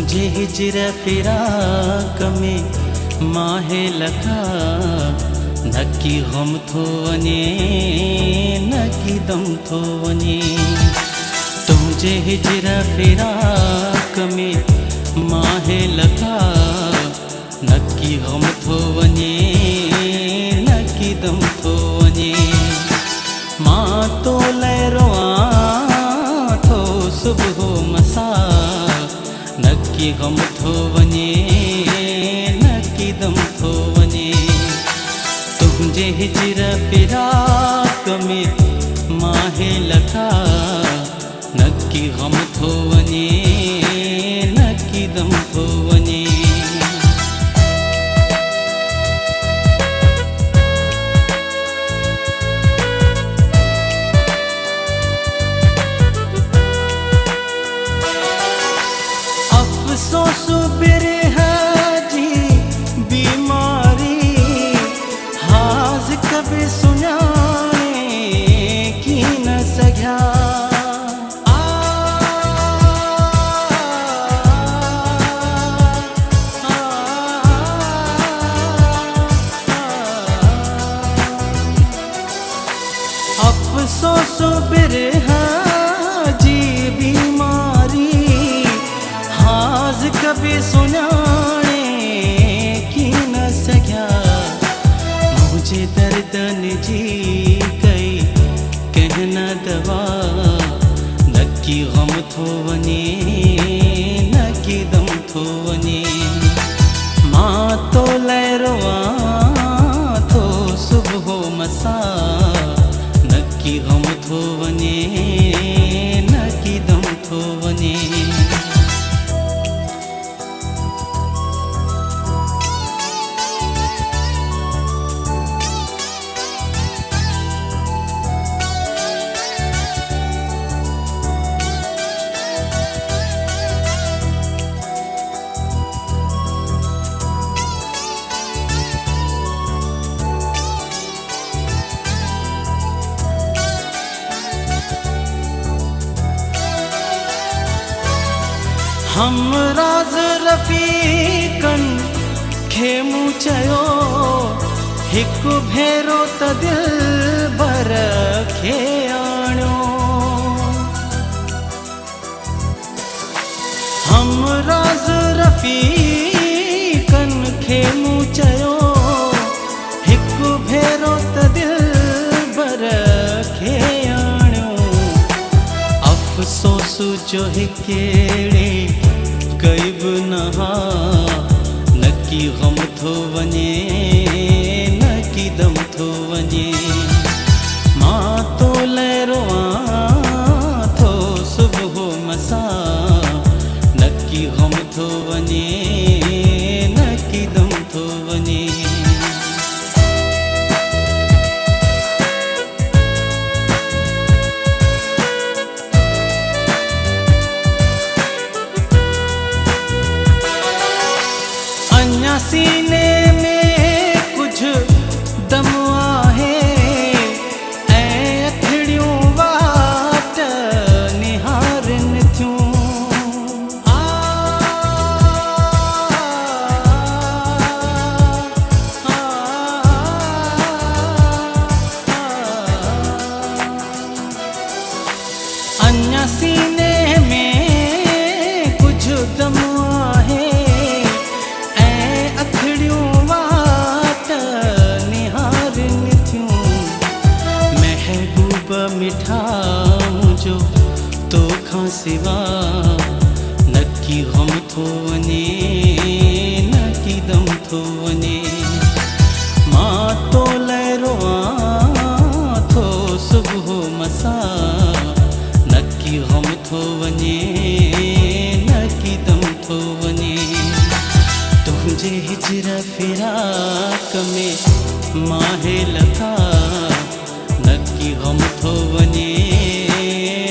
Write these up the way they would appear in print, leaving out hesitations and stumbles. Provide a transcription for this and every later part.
तुझे हिजर फिराक में माहे लखा नक्की हम थो वने नक्की दम थो वने। तुझे हिजर फिराक में माहे लखा नक्की हम थो वने नक्की दम थो वने। मां तो लहरों थो सुबह मसा नक्की हम थो वने नक्की दम थो वने। तुझे हिजर फिराक में माहे लखा नक्की हम थो वने नक्की दम थो वने। अफसोस बिरह जी बीमारी हाज कभी सुनाने की न सघा। अफसोस बिरह जी बीमारी हाज कभी सुनाने की न सका। मुझे दर्दन जी कई कहना दवा नक्की गम थो वने नक्की दम थो वने। मां तो लहरों थो सुबह मसा नक्की गम थो वने नक्की दम थो वने। हम राज रफ़ीकन खे मूं चयो हिकु भेरो त दिलबर खे आणियो। हम राज रफ़ीकन खे मूं चयो हिकु भेरो त दिलबर खे आणियो। अफ़सोस जो हिकेड़े कई बि नहा नक्की गम थो वने नक्की दम थो वने। मां तो लहरों थो सुबह मसा नक्की गम थो वने नक्की दम थो वने। अञा सीने में कुछ दम आहे ऐं अखिड़ियूं वाट निहारनि थियूं। अञा सीने में कुछ दम आहे मिठा मुझो तो खां सिवा नक्की गम थो वने नक्की दम थो वने। मां तो लहरों थो सुबह मसा नक्की गम थो वने नक्की दम थो वने। तुझे हिजर फिराक में माहे लखा नक्की गम थो वने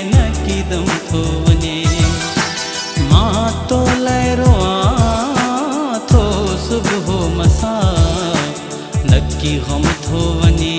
नक्की दम थो वने। मां तो लहरों थो सुबह मसा नक्की गम थो वने